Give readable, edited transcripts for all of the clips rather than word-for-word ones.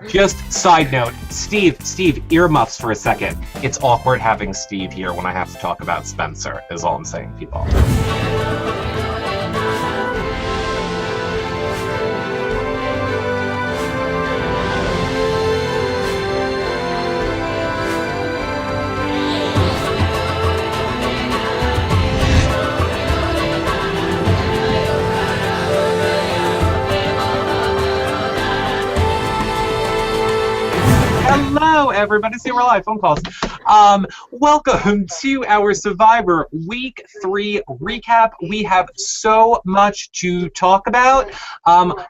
Just side note, Steve, earmuffs for a second. It's awkward having Steve here when I have to talk about Spencer, is all I'm saying, people. Hello, everybody. See, we're live. Phone calls. Welcome to our Survivor Week 3 recap. We have so much to talk about.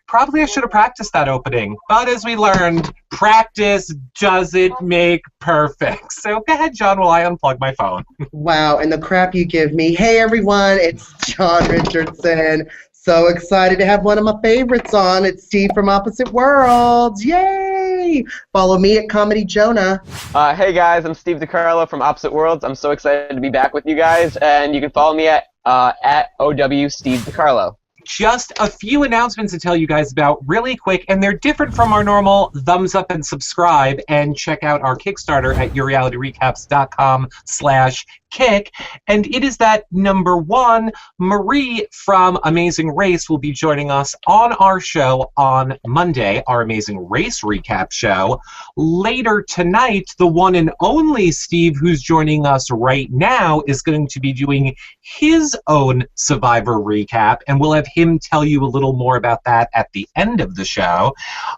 Probably I should have practiced that opening, but as we learned, practice doesn't make perfect. So go ahead, John, while I unplug my phone. Wow, and the crap you give me. Hey, everyone, it's John Richardson. So excited to have one of my favorites on. It's Steve from Opposite Worlds. Yay! Follow me at Comedy Jonah. Hey guys, I'm Steve DiCarlo from Opposite Worlds. I'm so excited to be back with you guys, and you can follow me at OW Steve DiCarlo. Just a few announcements to tell you guys about really quick, and they're different from our normal thumbs up and subscribe, and check out our Kickstarter at yourrealityrecaps.com/kick. And it is that number one, Marie from Amazing Race will be joining us on our show on Monday, our Amazing Race recap show. Later tonight, the one and only Steve, who's joining us right now, is going to be doing his own Survivor recap, and we'll have him tell you a little more about that at the end of the show.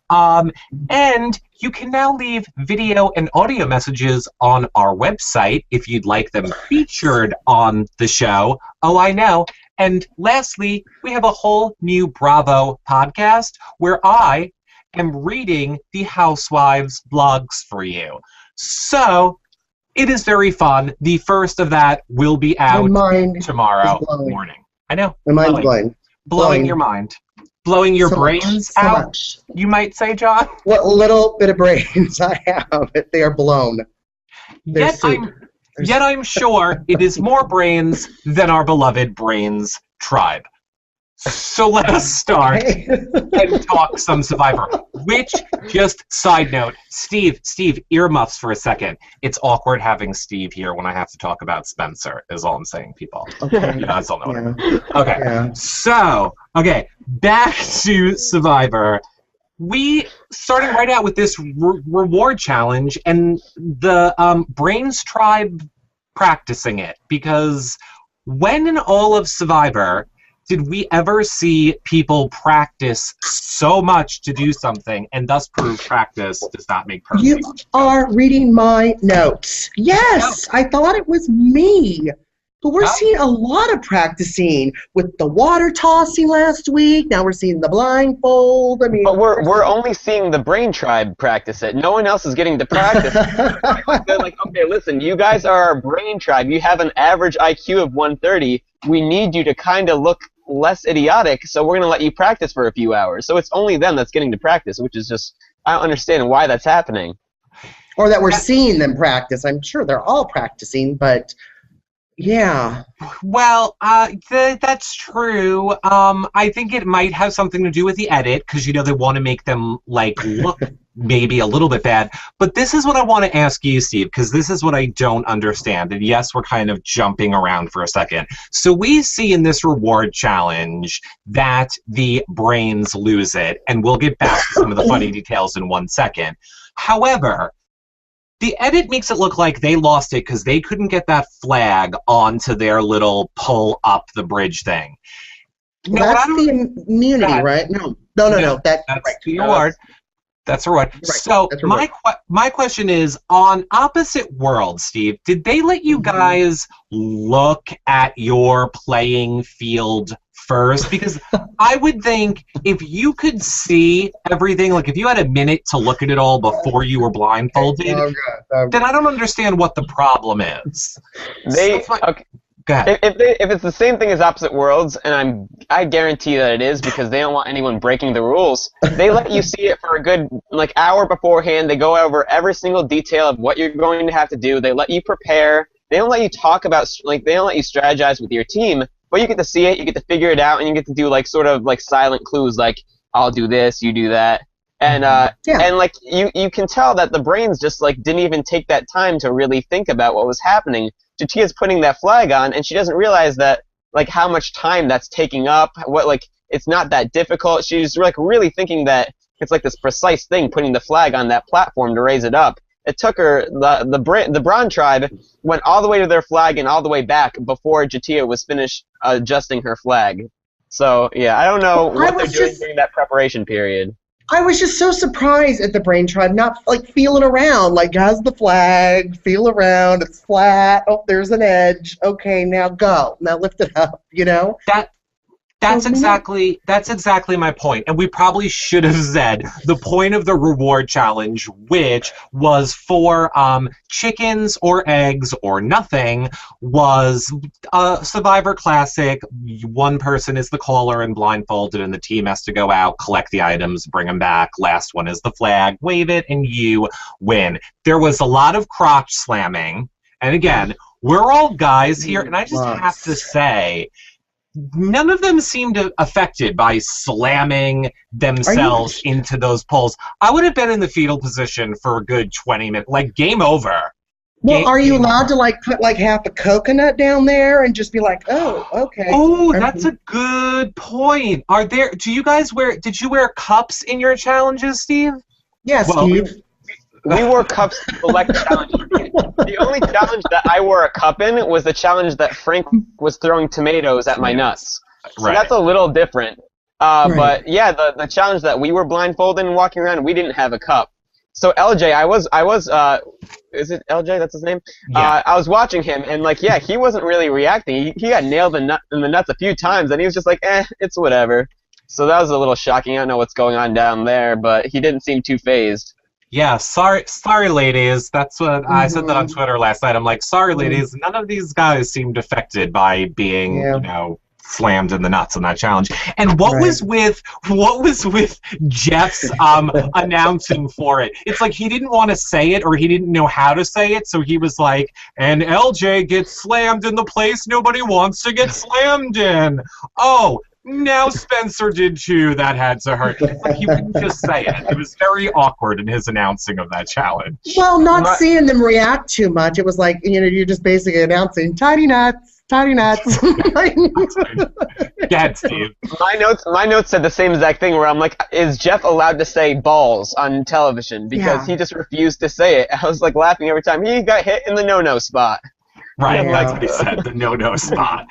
And you can now leave video and audio messages on our website if you'd like them featured on the show. Oh, I know. And lastly, we have a whole new Bravo podcast where I am reading the Housewives blogs for you. So it is very fun. The first of that will be out tomorrow morning. I know. My mind's blown. Blowing your mind. Blowing your So brains so out, much. you might say, John? What little bit of brains I have, they are blown. They're soup. Yet I'm sure it is more brains than our beloved Brains tribe. So let us start and talk some Survivor. Which, just side note, Steve, earmuffs for a second. It's awkward having Steve here when I have to talk about Spencer, is all I'm saying, people. Okay. You guys don't know what I mean. Okay, Yeah. so, back to Survivor. We starting right out with this reward challenge, and the Brains tribe practicing it, because when in all of Survivor did we ever see people practice so much to do something and thus prove practice does not make perfect? You are reading my notes. Yes, I thought it was me. But we're seeing a lot of practicing with the water tossing last week. Now we're seeing the blindfold. I mean, But we're only seeing the Brain Tribe practice it. No one else is getting to practice. They're like, okay, listen, you guys are our Brain Tribe. You have an average IQ of 130. We need you to kind of look less idiotic, so we're going to let you practice for a few hours. So it's only them that's getting to practice, which is just, I don't understand why that's happening. or that we're seeing them practice. I'm sure they're all practicing, but yeah. Well, that's true. I think it might have something to do with the edit, because, they want to make them, look maybe a little bit bad. But this is what I want to ask you, Steve, because this is what I don't understand. And yes, we're kind of jumping around for a second. So we see in this reward challenge that the Brains lose it, and we'll get back to some of the funny details in 1 second. However, the edit makes it look like they lost it because they couldn't get that flag onto their little pull up the bridge thing. Well, that's the immunity, right? No. That's right. Your word. That's right. Right. So That's right. my question is, on Opposite Worlds, Steve, did they let you guys look at your playing field first? Because I would think if you could see everything, like if you had a minute to look at it all before you were blindfolded, then I don't understand what the problem is. Okay. Go ahead. If it's the same thing as Opposite Worlds, and I guarantee that it is because they don't want anyone breaking the rules, they let you see it for a good hour beforehand. They go over every single detail of what you're going to have to do. They let you prepare. They don't let you talk about they don't let you strategize with your team, but you get to see it, you get to figure it out, and you get to do sort of silent clues like I'll do this, you do that. and like you can tell that the brains just like didn't even take that time to really think about what was happening. Jatia's putting that flag on, and she doesn't realize that like how much time that's taking up. What like it's not that difficult. She's like really thinking that it's like this precise thing, putting the flag on that platform to raise it up. It took her the Braun tribe went all the way to their flag and all the way back before Jatia was finished adjusting her flag. So yeah, I don't know what they're doing during that preparation period. I was just so surprised at the Brain Tribe not like feeling around, like how's the flag, feel around, it's flat, oh there's an edge, okay now go, now lift it up, you know? That's exactly my point. And we probably should have said the point of the reward challenge, which was for chickens or eggs or nothing, was a Survivor Classic. One person is the caller and blindfolded, and the team has to go out, collect the items, bring them back. Last one is the flag, wave it, and you win. There was a lot of crotch slamming. And again, we're all guys here, and I just have to say, none of them seemed affected by slamming themselves into those poles. I would have been in the fetal position for a good 20 minutes. Like, game over. Well, are you allowed to, like, put, like, half a coconut down there and just be like, oh, okay. Oh, that's a good point. Did you wear cups in your challenges, Steve? Yes, Steve. We wore cups to select challenges. The only challenge that I wore a cup in was the challenge that Frank was throwing tomatoes at my nuts. So that's a little different. But yeah, the challenge that we were blindfolded and walking around, we didn't have a cup. So LJ, I was is it LJ? That's his name? Yeah. I was watching him, and like, yeah, he wasn't really reacting. He got nailed in the nuts a few times, and he was just like, it's whatever. So that was a little shocking. I don't know what's going on down there, but he didn't seem too phased. Yeah, sorry, ladies. That's what I said that on Twitter last night. I'm like, sorry, ladies. None of these guys seemed affected by being, slammed in the nuts on that challenge. And what was with Jeff's announcing for it? It's like he didn't want to say it, or he didn't know how to say it, so he was like, "And LJ gets slammed in the place nobody wants to get slammed in." Oh. Now Spencer did too. That had to hurt. Like he wouldn't just say it. It was very awkward in his announcing of that challenge. Well, not seeing them react too much. It was like, you're just basically announcing tiny nuts, tiny nuts. Go ahead, Steve. My notes said the same exact thing. Where I'm like, is Jeff allowed to say balls on television? Because he just refused to say it. I was like laughing every time he got hit in the no-no spot. Right, that's what he said, the no-no spot.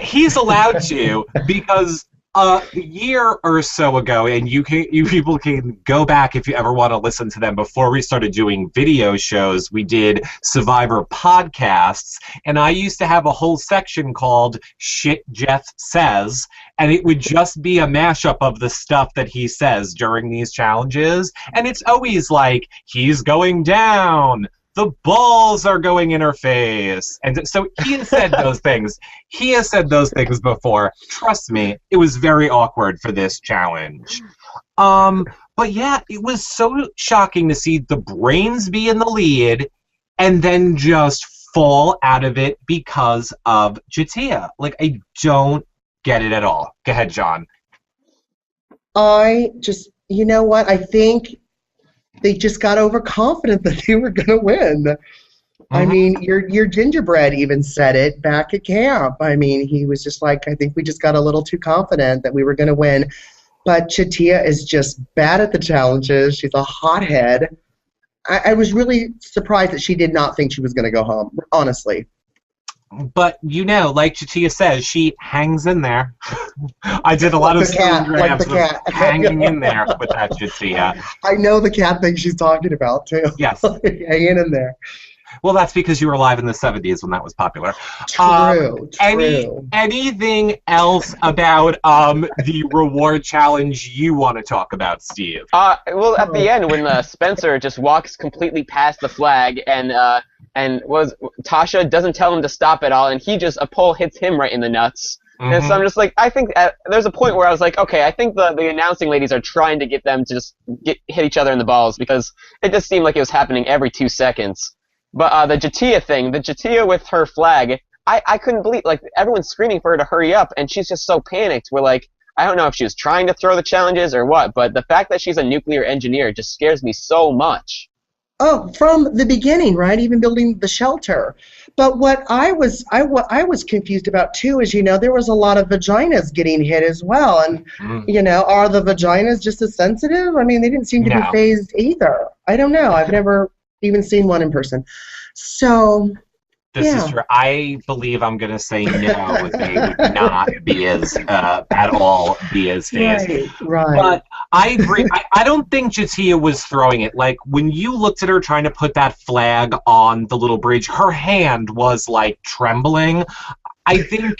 He's allowed to, because a year or so ago, and you people can go back if you ever want to listen to them, before we started doing video shows, we did Survivor podcasts, and I used to have a whole section called Shit Jeff Says, and it would just be a mashup of the stuff that he says during these challenges, and it's always like, he's going down, the balls are going in her face. And so he has said those things. He has said those things before. Trust me, it was very awkward for this challenge. But yeah, it was so shocking to see the brains be in the lead and then just fall out of it because of Jatia. Like, I don't get it at all. Go ahead, John. You know what? I think they just got overconfident that they were going to win. I mean, your gingerbread even said it back at camp. I mean, he was just like, I think we just got a little too confident that we were going to win. But Chatia is just bad at the challenges. She's a hothead. I was really surprised that she did not think she was going to go home, honestly. But, like Chatia says, she hangs in there. I did a lot of grabs of hanging in there with that Chatia. I know the cat thing she's talking about, too. Yes. Hanging in there. Well, that's because you were alive in the 70s when that was popular. True. Anything else about the reward challenge you want to talk about, Steve? Well, at the end, when Spencer just walks completely past the flag and Tasha doesn't tell him to stop at all, and a pole hits him right in the nuts. And so I'm just like, I think there's a point where I was like, okay, I think the announcing ladies are trying to get them to just hit each other in the balls, because it just seemed like it was happening every 2 seconds. But the Jatia thing, the Jatia with her flag, I couldn't believe, like, everyone's screaming for her to hurry up, and she's just so panicked. We're like, I don't know if she was trying to throw the challenges or what, but the fact that she's a nuclear engineer just scares me so much. Oh, from the beginning, right? Even building the shelter. But what I was confused about too is, there was a lot of vaginas getting hit as well. And, are the vaginas just as sensitive? I mean, they didn't seem to be phased either. I don't know. I've never even seen one in person. So, this is true. I believe I'm going to say no. They would not be as, at all, be as phased. Right. But I agree. I don't think Jatia was throwing it. Like, when you looked at her trying to put that flag on the little bridge, her hand was, like, trembling. I think,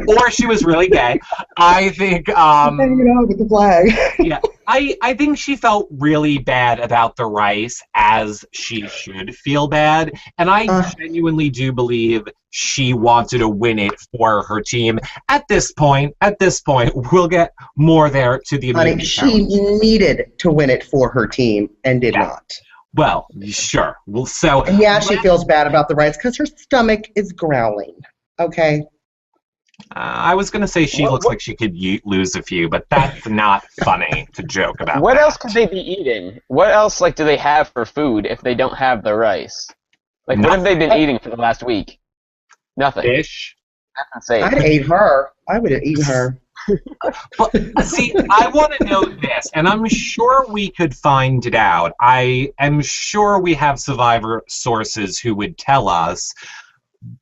or she was really gay. I think, hanging out with the flag. Yeah. I think she felt really bad about the rice, as she should feel bad. And I genuinely do believe she wanted to win it for her team. At this point, we'll get more there to the immunity challenge. She needed to win it for her team and did not. Well, sure. Well, so and she feels bad about the rice because her stomach is growling. Okay. I was going to say she looks like she could lose a few, but that's not funny to joke about. What else could they be eating? What else do they have for food if they don't have the rice? Like, what have they been eating for the last week? Nothing. Fish. That's insane. I'd ate her. I would have eaten her. But, see, I want to know this, and I'm sure we could find it out. I am sure we have Survivor sources who would tell us.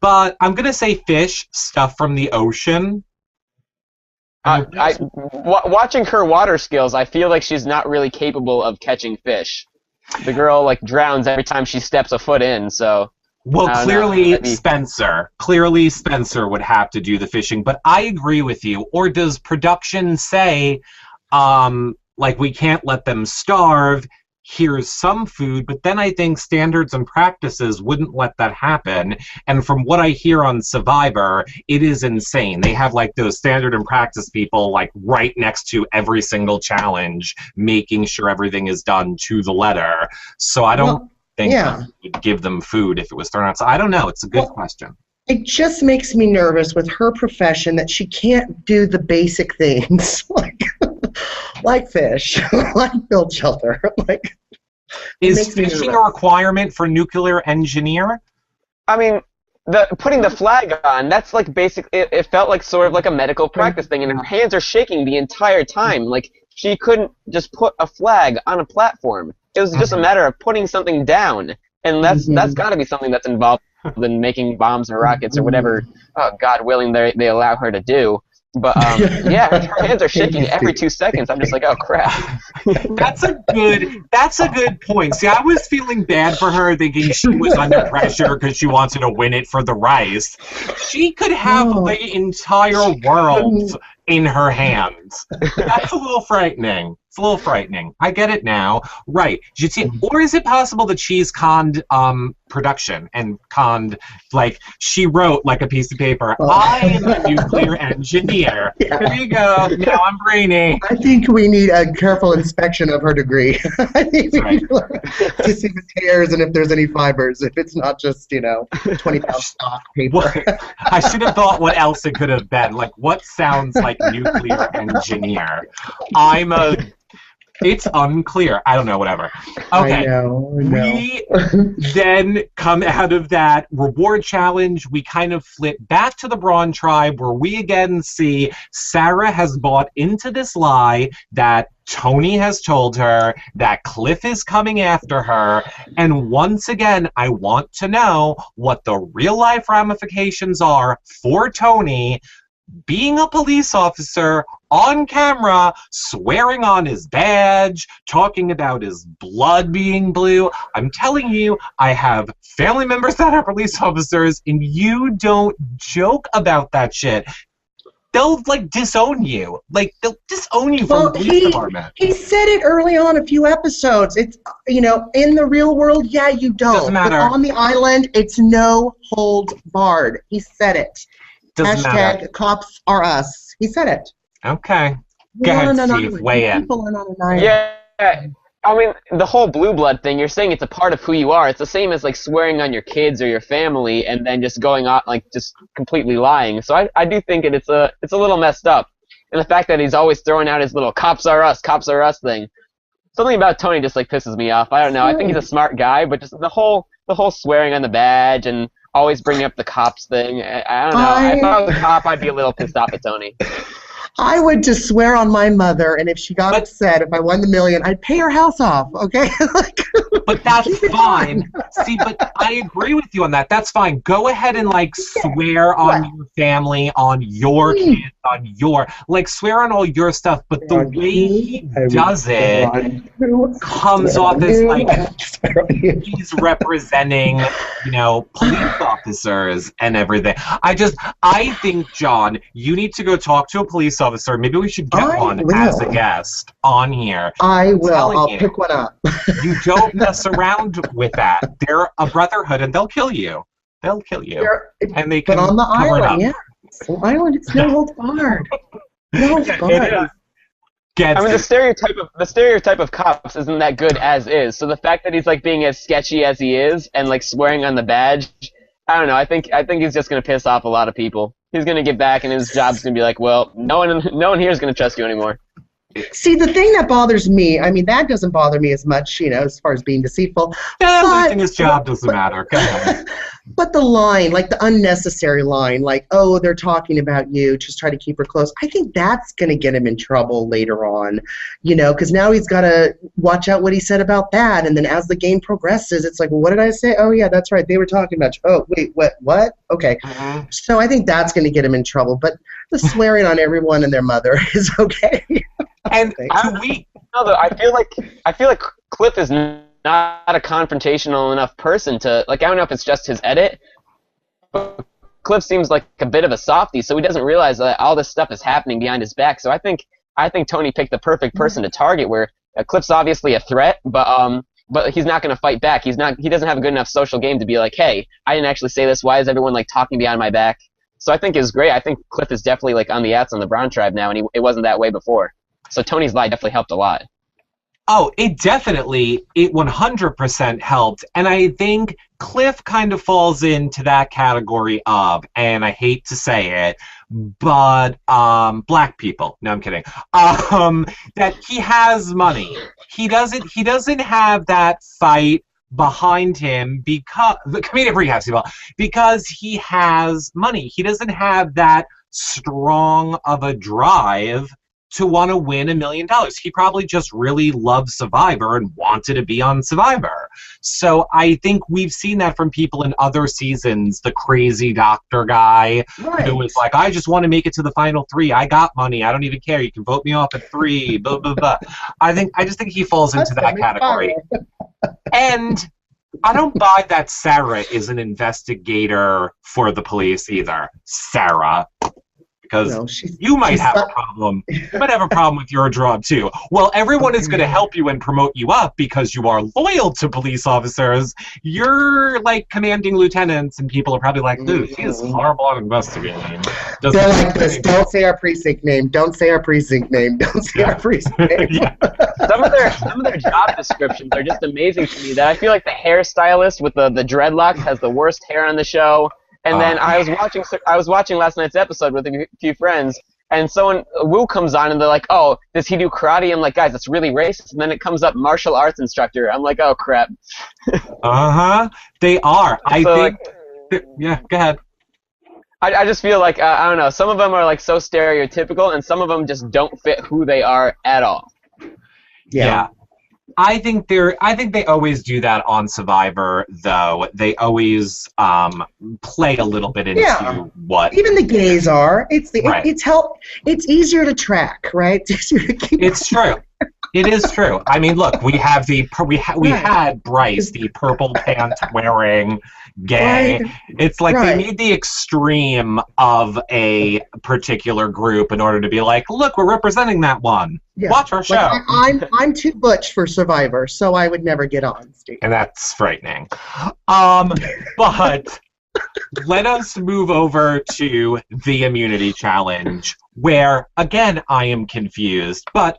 But I'm going to say fish, stuff from the ocean. Watching her water skills, I feel like she's not really capable of catching fish. The girl, drowns every time she steps a foot in, so... Well, clearly Spencer would have to do the fishing, but I agree with you. Or does production say, we can't let them starve, here's some food, but then I think standards and practices wouldn't let that happen. And from what I hear on Survivor, it is insane. They have those standard and practice people right next to every single challenge, making sure everything is done to the letter. So I don't think would give them food if it was thrown out. So I don't know. It's a good question. It just makes me nervous with her profession that she can't do the basic things like fish, like build shelter. Is fishing a requirement for nuclear engineer? I mean, putting the flag on, that's basically, it felt like sort of like a medical practice thing, and her hands are shaking the entire time. She couldn't just put a flag on a platform. It was just a matter of putting something down, and that's got to be something that's involved in making bombs or rockets or whatever, God willing, they allow her to do. But her hands are shaking every 2 seconds. I'm just like, oh crap. That's a good point. See, I was feeling bad for her, thinking she was under pressure because she wanted to win it for the rice. She could have the entire world in her hands. That's a little frightening. It's a little frightening. I get it now. Right. Or is it possible that she's conned production and conned, she wrote a piece of paper, I am a nuclear engineer. Here you go. Now I'm brainy. I think we need a careful inspection of her degree. I think we need to see the tears and if there's any fibers, if it's not just, 20-pound stock paper. I should have thought what else it could have been. What sounds like nuclear engineer? It's unclear. I don't know, whatever. Okay. I know. We then come out of that reward challenge. We kind of flip back to the Brawn tribe where we again see Sarah has bought into this lie that Tony has told her that Cliff is coming after her. And once again, I want to know what the real life ramifications are for Tony being a police officer on camera, swearing on his badge, talking about his blood being blue. I'm telling you, I have family members that are police officers, and you don't joke about that shit. They'll disown you. They'll disown you from the police department. He said it early on a few episodes. It's in the real world, you don't. Doesn't matter. But on the island, it's no holds barred. He said it. Doesn't matter. Cops are us. He said it. Okay. Go ahead, Steve. Weigh in. People are not an island. Yeah. I mean, the whole blue blood thing, you're saying it's a part of who you are. It's the same as swearing on your kids or your family and then just going on just completely lying. So I do think it's a little messed up. and the fact that he's always throwing out his little cops are us thing. Something about Tony just like pisses me off. I don't know. I think he's a smart guy, but just the whole swearing on the badge and always bringing up the cops thing. I don't know. If I was a cop, I'd be a little pissed off at Tony. I would just swear on my mother, and if she got upset, if I won the $1 million, I'd pay her house off, okay? But that's fine. See, but I agree with you on that. That's fine. Go ahead and, like, swear on your family, on your kids, on your... Like, swear on all your stuff, but the way he does it comes off as, like, he's representing, you know, police officers and everything. I think, John, you need to go talk to a police officer. Maybe we should get one as a guest on here. I will. I'll pick one up. You don't mess around with that. They're a brotherhood, and they'll kill you. They'll kill you. And they can but on the cover island, it up. The island, it's no holds barred. No holds barred. I mean, the stereotype of cops isn't that good as is. So the fact that he's like being as sketchy as he is and like swearing on the badge, I don't know. I think he's just gonna piss off a lot of people. He's gonna get back, and his job's gonna be like, well, no one here is gonna trust you anymore. See, the thing that bothers me, I mean, that doesn't bother me as much, you know, as far as being deceitful. Yeah, losing his job doesn't matter. Go ahead. But the line, like the unnecessary line, like, oh, they're talking about you, just try to keep her close. I think that's going to get him in trouble later on, you know, because now he's got to watch out what he said about that. And then as the game progresses, it's like, well, what did I say? Oh, yeah, that's right. They were talking about you. Oh, wait, what? Okay. So I think that's going to get him in trouble. But the swearing on everyone and their mother is okay. And I feel like Cliff is not a confrontational enough person to, like, I don't know if it's just his edit, but Cliff seems like a bit of a softie, so he doesn't realize that all this stuff is happening behind his back. So I think Tony picked the perfect person to target, where Cliff's obviously a threat, but he's not going to fight back. He doesn't have a good enough social game to be like, hey, I didn't actually say this. Why is everyone like talking behind my back? So I think it's great. I think Cliff is definitely like on the outs on the Brown tribe now, and it wasn't that way before. So Tony's lie definitely helped a lot. Oh, it 100% helped. And I think Cliff kind of falls into that category of, and I hate to say it, but black people. No, I'm kidding. That he has money. He doesn't have that fight behind him because the comedic rehab people, because he has money. He doesn't have that strong of a drive to want to win $1 million. He probably just really loved Survivor and wanted to be on Survivor. So I think we've seen that from people in other seasons. The crazy doctor guy who was like, I just want to make it to the final 3. I got money. I don't even care. You can vote me off at 3. Blah, blah, blah. I just think he falls into that category. And I don't buy that Sarah is an investigator for the police either. Sarah. Because you might have a problem. You might have a problem with your job, too. Well, everyone is going to help you and promote you up because you are loyal to police officers. You're, like, commanding lieutenants, and people are probably like, dude, he is horrible at investigating. They're like this, don't say our precinct name, don't say our precinct name, don't say our precinct name. Some of their job descriptions are just amazing to me. That I feel like the hairstylist with the dreadlocks has the worst hair on the show. And then I was watching last night's episode with a few friends, and Wu comes on, and they're like, "Oh, does he do karate?" I'm like, "Guys, that's really racist." And then it comes up martial arts instructor. I'm like, "Oh crap." They are. Yeah. Go ahead. I just feel like I don't know. Some of them are like so stereotypical, and some of them just don't fit who they are at all. Yeah. I think they always do that on Survivor, though. They always play a little bit into what even the gays are. It's easier to track, right? It's easier to keep. It's true. It is true. I mean, look, we had Bryce, the purple pants wearing gay. Right. It's like they need the extreme of a particular group in order to be like, look, we're representing that one. Yeah. Watch our show. Like, I'm too butch for Survivor, so I would never get on, Steve. And that's frightening. But let us move over to the immunity challenge, where, again, I am confused. But,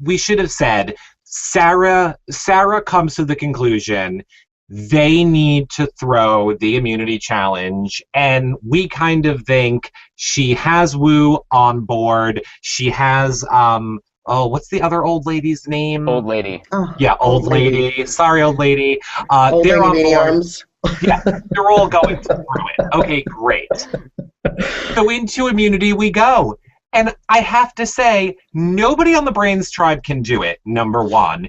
we should have said, Sarah comes to the conclusion they need to throw the immunity challenge, and we kind of think she has Wu on board. She has what's the other old lady's name? Old lady. Oh, Yeah, old lady. Sorry, old lady. old They're lady on beanie board. arms. Yeah, they're all going through it. Okay, great. So into immunity we go. And I have to say, nobody on the Brains Tribe can do it, number one.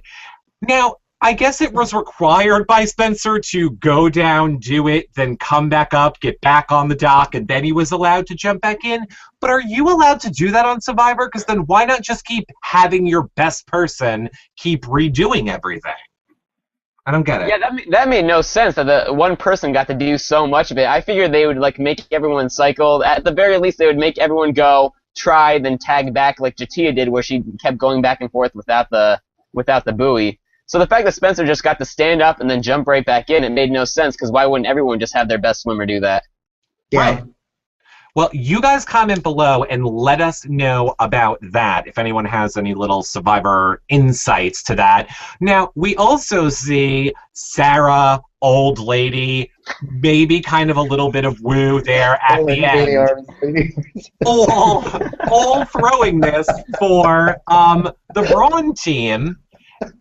Now, I guess it was required by Spencer to go down, do it, then come back up, get back on the dock, and then he was allowed to jump back in. But are you allowed to do that on Survivor? Because then why not just keep having your best person keep redoing everything? I don't get it. Yeah, that made no sense that the one person got to do so much of it. I figured they would like make everyone cycle. At the very least, they would make everyone go, try, then tag back like Jatia did, where she kept going back and forth without the buoy. So the fact that Spencer just got to stand up and then jump right back in, it made no sense, because why wouldn't everyone just have their best swimmer do that? Yeah. Right. Well, you guys comment below and let us know about that, if anyone has any little Survivor insights to that. Now, we also see Sarah, old lady, maybe kind of a little bit of Woo there at Old the lady end. beanie arms. all throwing this for the Braun team.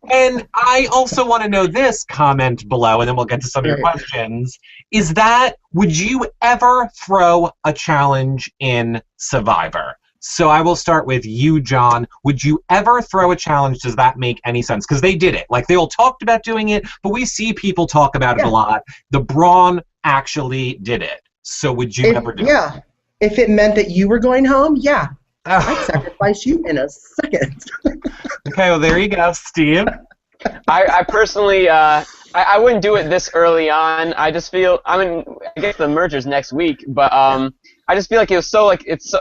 And I also want to know this, comment below, and then we'll get to some of your questions, is that, would you ever throw a challenge in Survivor? So I will start with you, John. Would you ever throw a challenge? Does that make any sense? Because they did it. Like, they all talked about doing it, but we see people talk about it a lot. The Braun actually did it. So would you ever do it? Yeah. If it meant that you were going home, yeah. I'd sacrifice you in a second. Okay, well, there you go, Steve. I personally, I wouldn't do it this early on. I just feel, I guess the merger's next week, but I just feel like it was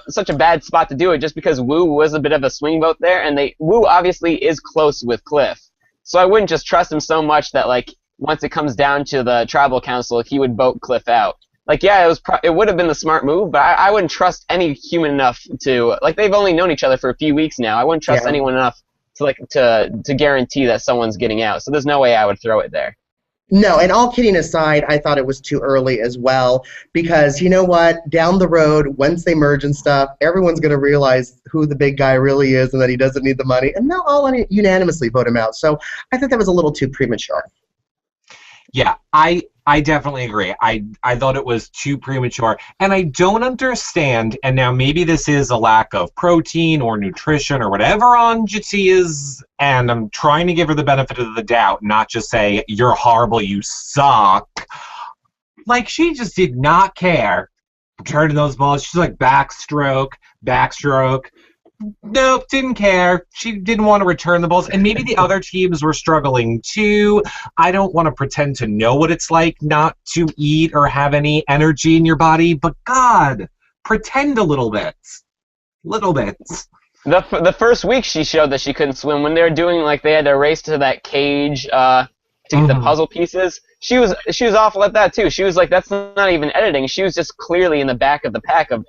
such a bad spot to do it, just because Wu was a bit of a swing vote there, and Wu obviously is close with Cliff. So I wouldn't just trust him so much that, like, once it comes down to the tribal council, he would vote Cliff out. Like, yeah, it would have been the smart move, but I wouldn't trust any human enough to, like, they've only known each other for a few weeks now. I wouldn't trust anyone enough to guarantee that someone's getting out. So there's no way I would throw it there. No, and all kidding aside, I thought it was too early as well, because you know what? Down the road, once they merge and stuff, everyone's going to realize who the big guy really is and that he doesn't need the money, and they'll all unanimously vote him out. So I thought that was a little too premature. Yeah, I definitely agree. I thought it was too premature. And I don't understand, and now maybe this is a lack of protein or nutrition or whatever on Jatia's, and I'm trying to give her the benefit of the doubt, not just say, you're horrible, you suck. Like, she just did not care returning those balls. She's like, backstroke. Nope, didn't care. She didn't want to return the balls. And maybe the other teams were struggling too. I don't want to pretend to know what it's like not to eat or have any energy in your body, but God, pretend a little bit. Little bits. The first week she showed that she couldn't swim. When they were doing, like, they had to race to that cage to get the puzzle pieces, she was awful at that too. She was like, that's not even editing. She was just clearly in the back of the pack of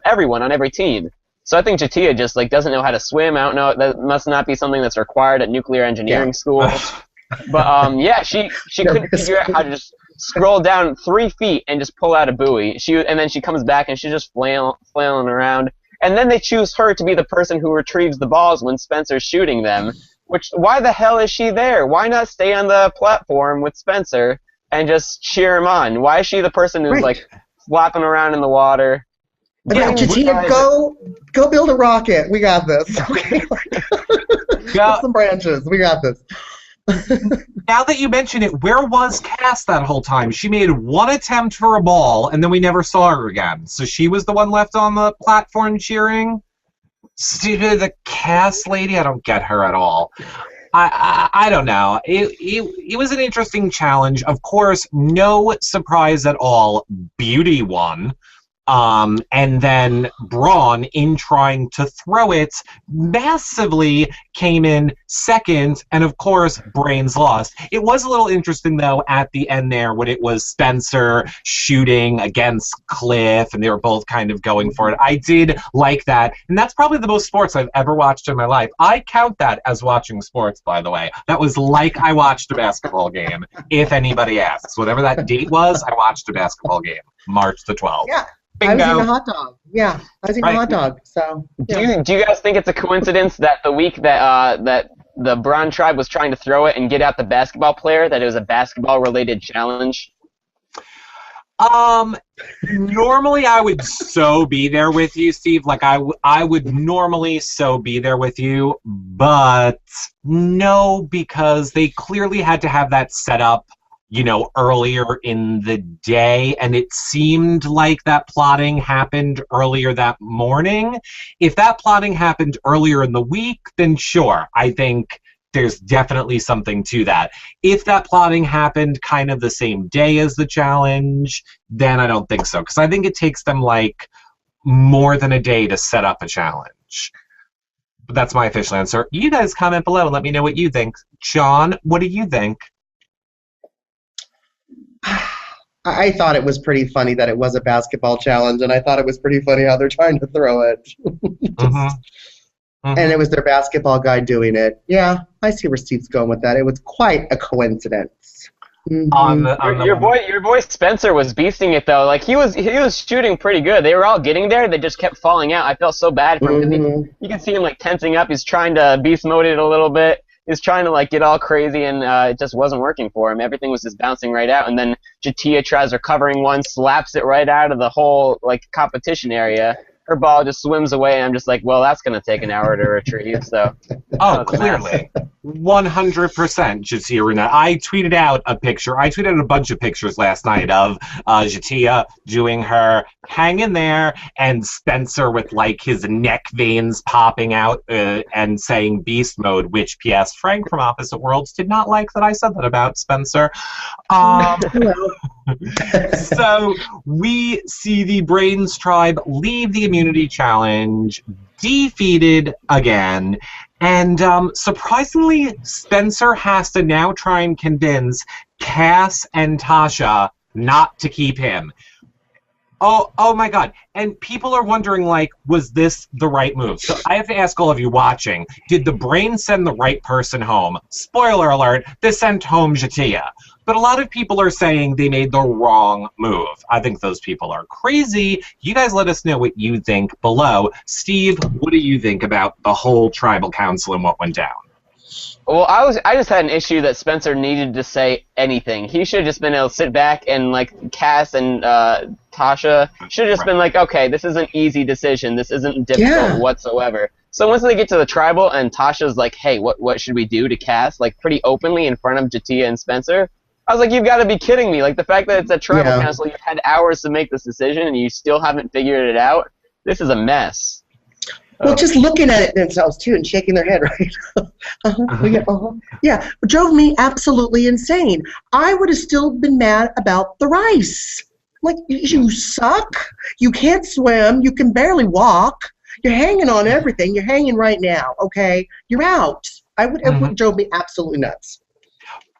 everyone on every team. So I think Jatia just, like, doesn't know how to swim. I don't know. That must not be something that's required at nuclear engineering school. But yeah, she couldn't figure out how to just scroll down 3 feet and just pull out a buoy. And then she comes back and she's just flailing around. And then they choose her to be the person who retrieves the balls when Spencer's shooting them. Why the hell is she there? Why not stay on the platform with Spencer and just cheer him on? Why is she the person who's like flopping around in the water? Yeah, Jatia, go build a rocket. We got this. Okay. Get some branches. We got this. Now that you mention it, where was Cass that whole time? She made one attempt for a ball, and then we never saw her again. So she was the one left on the platform cheering? The Cass lady? I don't get her at all. I don't know. It was an interesting challenge. Of course, no surprise at all. Beauty won. And then Braun, in trying to throw it massively, came in second, and of course, Brains lost. It was a little interesting, though, at the end there, when it was Spencer shooting against Cliff, and they were both kind of going for it. I did like that, and that's probably the most sports I've ever watched in my life. I count that as watching sports, by the way. That was like I watched a basketball game, if anybody asks. Whatever that date was, I watched a basketball game, March the 12th. Yeah. Bingo. I was eating a hot dog. Yeah, I was eating a hot dog. So. Yeah. Do you guys think it's a coincidence that the week that the Braun tribe was trying to throw it and get out the basketball player, that it was a basketball-related challenge? Normally I would so be there with you, Steve. Like I would normally so be there with you, but no, because they clearly had to have that set up, earlier in the day, and it seemed like that plotting happened earlier that morning. If that plotting happened earlier in the week, then sure, I think there's definitely something to that. If that plotting happened kind of the same day as the challenge, then I don't think so, because I think it takes them like more than a day to set up a challenge. But that's my official answer. You guys comment below and let me know what you think. John, what do you think? I thought it was pretty funny that it was a basketball challenge, and I thought it was pretty funny how they're trying to throw it. And it was their basketball guy doing it. Yeah, I see where Steve's going with that. It was quite a coincidence. Your boy Spencer was beasting it though. Like he was shooting pretty good. They were all getting there. They just kept falling out. I felt so bad for him. You can see him like tensing up. He's trying to beast mode it a little bit. He's trying to like get all crazy, and it just wasn't working for him. Everything was just bouncing right out. And then Jatia tries recovering one, slaps it right out of the whole like competition area. Her ball just swims away, and I'm just like, well, that's going to take an hour to retrieve. So, clearly. 100% Jatia Runa. I tweeted out a picture. I tweeted out a bunch of pictures last night of Jatia doing her hang in there, and Spencer with like his neck veins popping out and saying beast mode, which P.S. Frank from Opposite Worlds did not like that I said that about Spencer. So we see the Brains tribe leave the immunity challenge defeated again, and surprisingly Spencer has to now try and convince Cass and Tasha not to keep him. Oh my god. And people are wondering, like, was this the right move? So I have to ask all of you watching, did the Brains send the right person home? Spoiler alert, they sent home Jatia. But a lot of people are saying they made the wrong move. I think those people are crazy. You guys let us know what you think below. Steve, what do you think about the whole tribal council and what went down? Well, I just had an issue that Spencer needed to say anything. He should have just been able to sit back, and like Cass and Tasha should have just been like, okay, this is an easy decision. This isn't difficult whatsoever. So once they get to the tribal and Tasha's like, hey, what should we do to Cass? Like pretty openly in front of Jatia and Spencer. I was like, you've got to be kidding me. Like the fact that it's a tribal council, you've had hours to make this decision and you still haven't figured it out. This is a mess. Well, just looking at it themselves, too, and shaking their head, right? Yeah, it drove me absolutely insane. I would have still been mad about the rice. Like, you suck. You can't swim. You can barely walk. You're hanging on everything. You're hanging right now, okay? You're out. It would drove me absolutely nuts.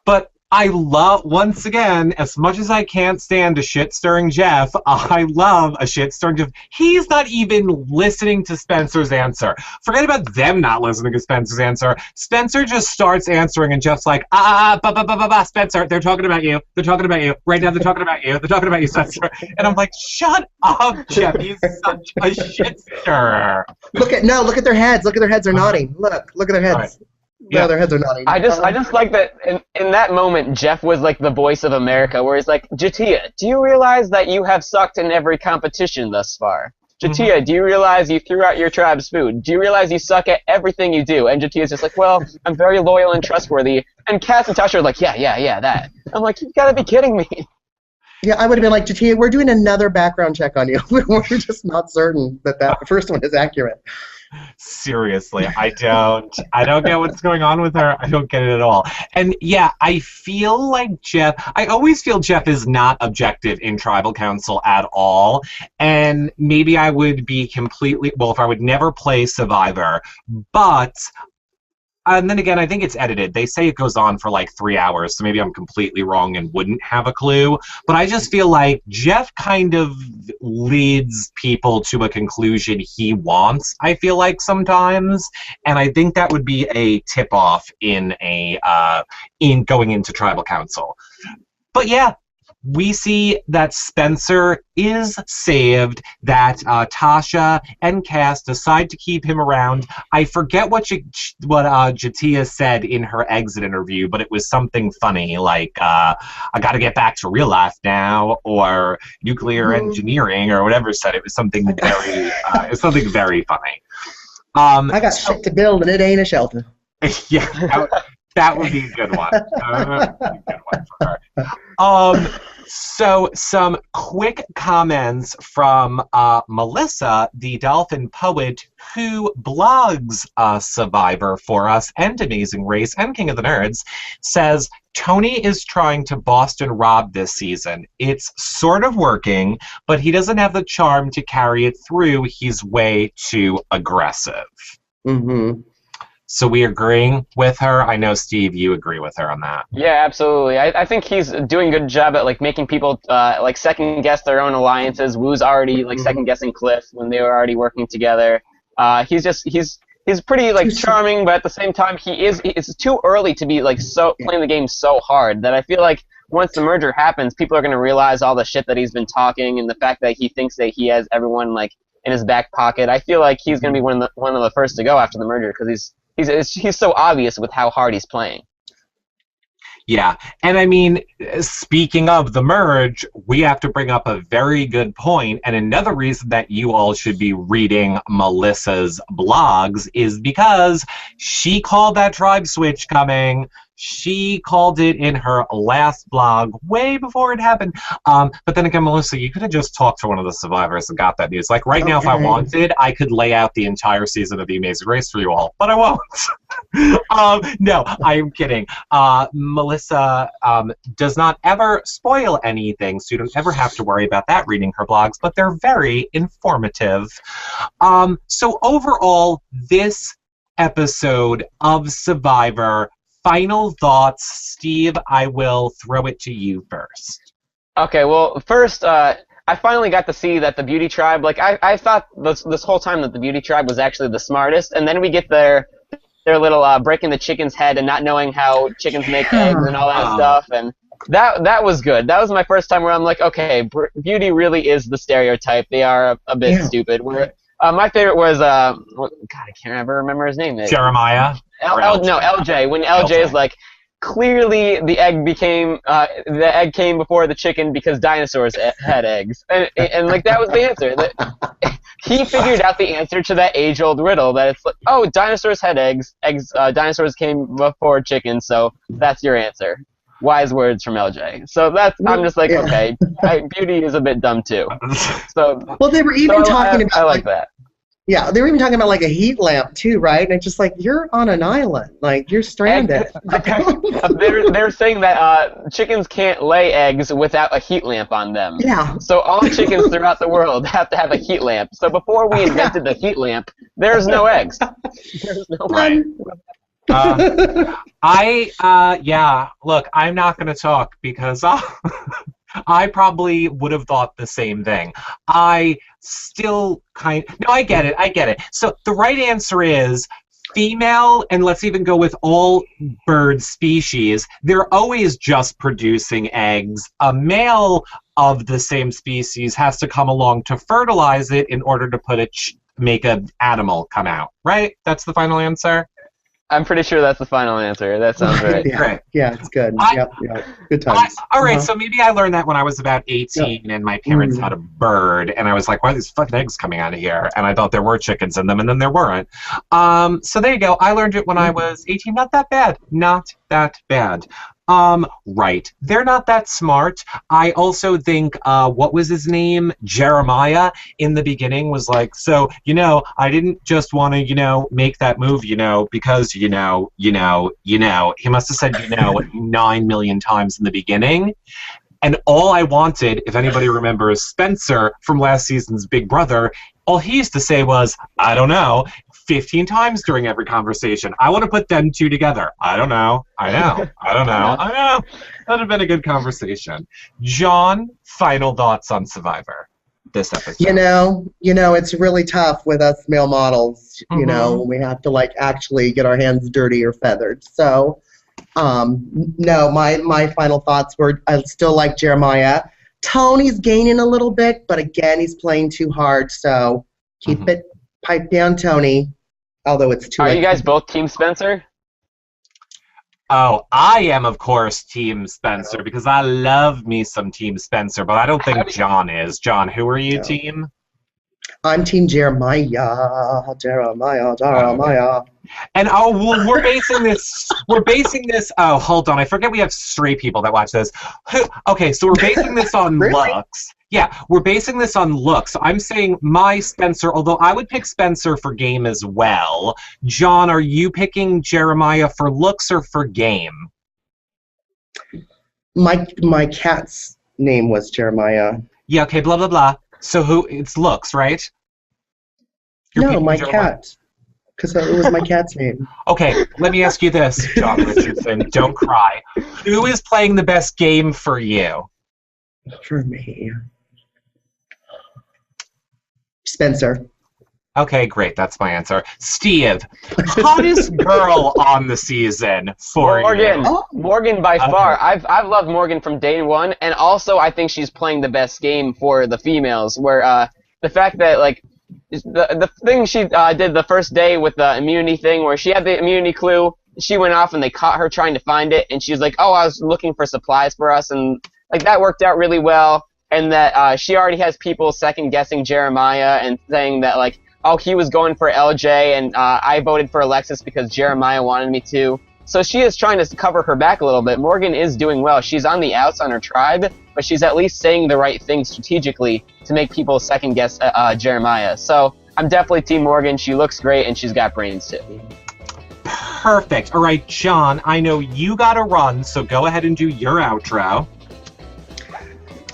But I love, once again, as much as I can't stand a shit-stirring Jeff, I love a shit-stirring Jeff. He's not even listening to Spencer's answer. Forget about them not listening to Spencer's answer. Spencer just starts answering, and Jeff's like, Spencer, they're talking about you. They're talking about you. Right now, they're talking about you. They're talking about you, Spencer. And I'm like, shut up, Jeff. He's such a shit-stirrer. Look at their heads. Look at their heads. They're nodding. Look at their heads. Right. Yeah, their heads are nodding. I just like that in that moment, Jeff was like the voice of America, where he's like, Jatia, do you realize that you have sucked in every competition thus far? Jatia, do you realize you threw out your tribe's food? Do you realize you suck at everything you do? And Jatia's just like, well, I'm very loyal and trustworthy. And Cass and Tasha are like, yeah, that. I'm like, you've got to be kidding me. Yeah, I would have been like, Jatia, we're doing another background check on you. We're just not certain that first one is accurate. Seriously, I don't get what's going on with her. I don't get it at all. And yeah, I feel like I always feel Jeff is not objective in tribal council at all. And maybe I would be if I would never play Survivor, but and then again, I think it's edited. They say it goes on for like 3 hours, so maybe I'm completely wrong and wouldn't have a clue. But I just feel like Jeff kind of leads people to a conclusion he wants, I feel like sometimes. And I think that would be a tip-off in going into tribal council. But yeah, we see that Spencer is saved, that Tasha and Cass decide to keep him around. I forget what Jatia said in her exit interview, but it was something funny, like, I gotta get back to real life now, or nuclear engineering, or whatever said. It was something very funny. I got shit to build, and it ain't a shelter. Yeah, that would be a good one. That would be a good one for her. So some quick comments from Melissa, the dolphin poet, who blogs Survivor for us and Amazing Race and King of the Nerds, says, Tony is trying to Boston Rob this season. It's sort of working, but he doesn't have the charm to carry it through. He's way too aggressive. Mm-hmm. So we agreeing with her? I know, Steve, you agree with her on that. Yeah, absolutely. I think he's doing a good job at like making people like second guess their own alliances. Wu's already like second guessing Cliff when they were already working together. He's pretty like charming, but at the same time it's too early to be like so playing the game so hard that I feel like once the merger happens, people are going to realize all the shit that he's been talking and the fact that he thinks that he has everyone like in his back pocket. I feel like he's going to be one of the first to go after the merger because he's so obvious with how hard he's playing. Yeah, and I mean, speaking of the merge, we have to bring up a very good point, and another reason that you all should be reading Melissa's blogs is because she called that tribe switch coming. She called it in her last blog way before it happened. But then again, Melissa, you could have just talked to one of the survivors and got that news. Like right now, if I wanted, I could lay out the entire season of The Amazing Race for you all, but I won't. No, I'm kidding. Melissa does not ever spoil anything, so you don't ever have to worry about that reading her blogs, but they're very informative. So overall, this episode of Survivor, final thoughts. Steve, I will throw it to you first. Okay, well, first, I finally got to see that the Beauty Tribe, like, I thought this whole time that the Beauty Tribe was actually the smartest, and then we get their little breaking the chicken's head and not knowing how chickens make eggs and all that stuff, and that was good. That was my first time where I'm like, okay, Beauty really is the stereotype. They are a bit stupid. My favorite was, God, I can't ever remember his name. Jeremiah? LJ. When LJ is like, clearly the egg came before the chicken because dinosaurs had eggs. And like, that was the answer. He figured out the answer to that age-old riddle that it's like, oh, dinosaurs had eggs. Dinosaurs came before chickens, so that's your answer. Wise words from LJ. So I'm just like, okay, Beauty is a bit dumb too. So well, they were even talking about. I like that. Yeah, they were even talking about like a heat lamp too, right? And it's just like you're on an island, like you're stranded. They're saying that chickens can't lay eggs without a heat lamp on them. Yeah. So all chickens throughout the world have to have a heat lamp. So before we invented the heat lamp, there's no eggs. There's no right. Look, I'm not going to talk because I probably would have thought the same thing. I get it. So the right answer is female, and let's even go with all bird species, they're always just producing eggs. A male of the same species has to come along to fertilize it in order to make an animal come out, right? That's the final answer? I'm pretty sure that's the final answer. That sounds right. Yeah, it's good. Yep. Good times. All right, so maybe I learned that when I was about 18 and my parents had a bird, and I was like, why are these fucking eggs coming out of here? And I thought there were chickens in them, and then there weren't. So there you go. I learned it when I was 18. Not that bad. Not that bad. Right. They're not that smart. I also think, what was his name? Jeremiah in the beginning was like, so, I didn't just want to, make that move, because, he must have said, 9 million times in the beginning. And all I wanted, if anybody remembers Spencer from last season's Big Brother, all he used to say was, I don't know, 15 times during every conversation. I want to put them two together. I don't know. I know. I don't know. I know. That would have been a good conversation. John, final thoughts on Survivor this episode. It's really tough with us male models, when we have to actually get our hands dirty or feathered. So, no, my final thoughts were I still like Jeremiah. Tony's gaining a little bit, but again, he's playing too hard, so keep it pipe down, Tony. Although it's too late. Are you guys both Team Spencer? Oh, I am, of course, Team Spencer, because I love me some Team Spencer, but I don't think John is. John, who are you, Team? I'm Team Jeremiah. And we're basing this, oh, hold on, I forget we have straight people that watch this. Okay, so we're basing this on Really? looks. Yeah, we're basing this on looks. So I'm saying my Spencer, although I would pick Spencer for game as well. John, are you picking Jeremiah for looks or for game? My cat's name was Jeremiah. Yeah, okay, blah, blah, blah. So it's looks, right? You're No, picking my Jeremiah. cat. Because it was my cat's name. Okay, let me ask you this, John Richardson. Don't cry. Who is playing the best game for you? For me. Spencer. Okay, great. That's my answer. Steve, hottest girl on the season for Morgan. you. Oh. Morgan by far. I've loved Morgan from day one, and also I think she's playing the best game for the females. Where the fact that the thing she did the first day with the immunity thing, where she had the immunity clue, she went off and they caught her trying to find it, and she was like, "Oh, I was looking for supplies for us," and that worked out really well. And that she already has people second guessing Jeremiah and saying that oh, he was going for LJ, and I voted for Alexis because Jeremiah wanted me to. So she is trying to cover her back a little bit. Morgan is doing well. She's on the outs on her tribe, but she's at least saying the right things strategically to make people second guess Jeremiah. So I'm definitely Team Morgan. She looks great, and she's got brains too. Perfect. All right, John, I know you got to run, so go ahead and do your outro.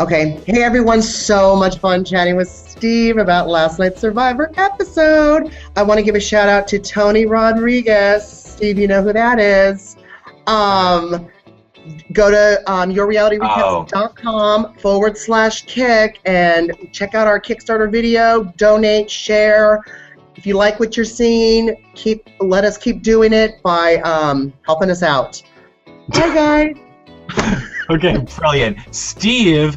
Okay. Hey, everyone. So much fun chatting with Steve about last night's Survivor episode. I want to give a shout out to Tony Rodriguez. Steve, you know who that is. Go to yourrealityrecaps.com/kick and check out our Kickstarter video. Donate, share. If you like what you're seeing, let us keep doing it by helping us out. Bye, guys. Okay, brilliant. Steve,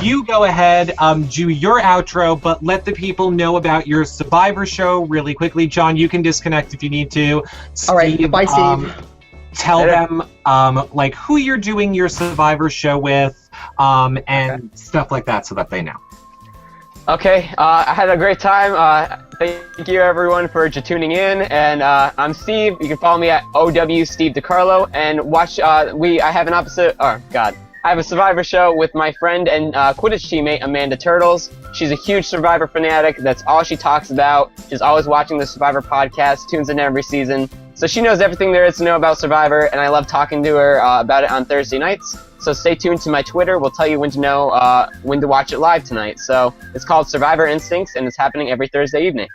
you go ahead, do your outro, but let the people know about your Survivor show really quickly. John, you can disconnect if you need to. Steve, All right, bye, Steve. Tell them, who you're doing your Survivor show with, and stuff like that so that they know. Okay, I had a great time. Thank you everyone for tuning in, and I'm Steve. You can follow me at OW Steve DiCarlo, and watch. I have I have a Survivor show with my friend and Quidditch teammate Amanda Turtles. She's a huge Survivor fanatic. That's all she talks about. She's always watching the Survivor podcast, tunes in every season. So she knows everything there is to know about Survivor, and I love talking to her about it on Thursday nights. So stay tuned to my Twitter. We'll tell you when to watch it live tonight. So it's called Survivor Instincts, and it's happening every Thursday evening.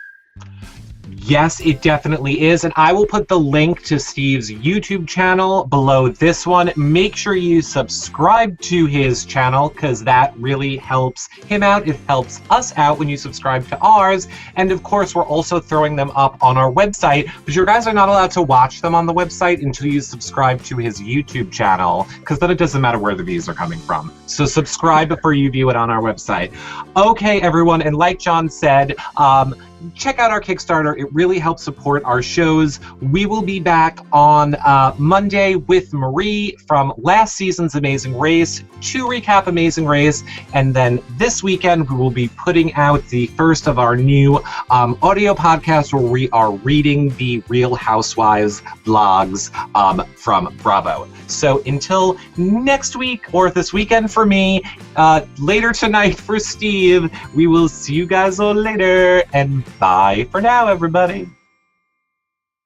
Yes, it definitely is, and I will put the link to Steve's YouTube channel below this one. Make sure you subscribe to his channel, because that really helps him out. It helps us out when you subscribe to ours, and of course we're also throwing them up on our website, but you guys are not allowed to watch them on the website until you subscribe to his YouTube channel, because then it doesn't matter where the views are coming from. So subscribe before you view it on our website. Okay, everyone, and like John said, check out our Kickstarter. It really helps support our shows. We will be back on Monday with Marie from last season's Amazing Race to recap Amazing Race. And then this weekend, we will be putting out the first of our new audio podcasts where we are reading the Real Housewives vlogs from Bravo. So until next week, or this weekend for me, later tonight for Steve, we will see you guys all later. And bye for now, everybody.